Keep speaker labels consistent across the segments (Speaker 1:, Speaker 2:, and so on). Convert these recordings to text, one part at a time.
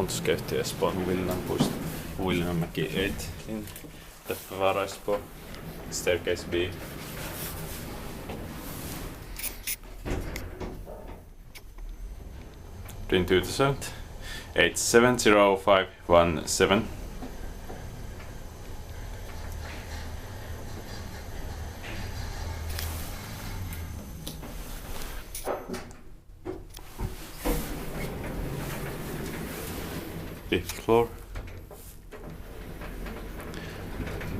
Speaker 1: Sunds käytti Espoon Huvilinnanmäki 8 in Leppävaara, Espoo. Staircase B. Prin 2000 870517. Fifth floor.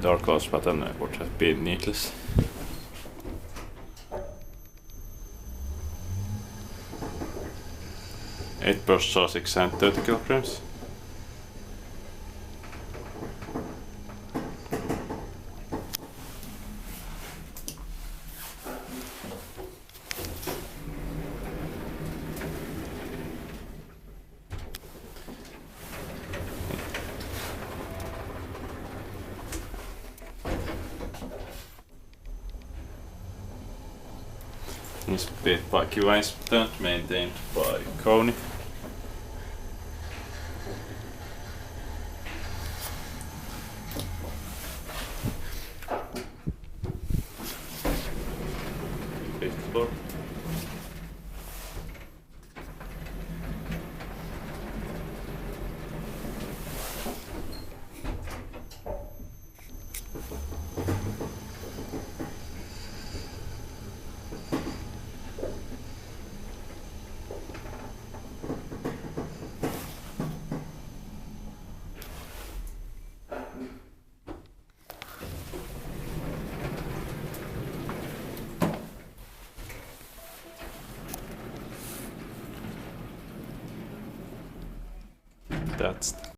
Speaker 1: Door close button would have been needless. Eight burst saw 630 kilograms. It's built by Kone, maintained by Kone. Fifth floor. That's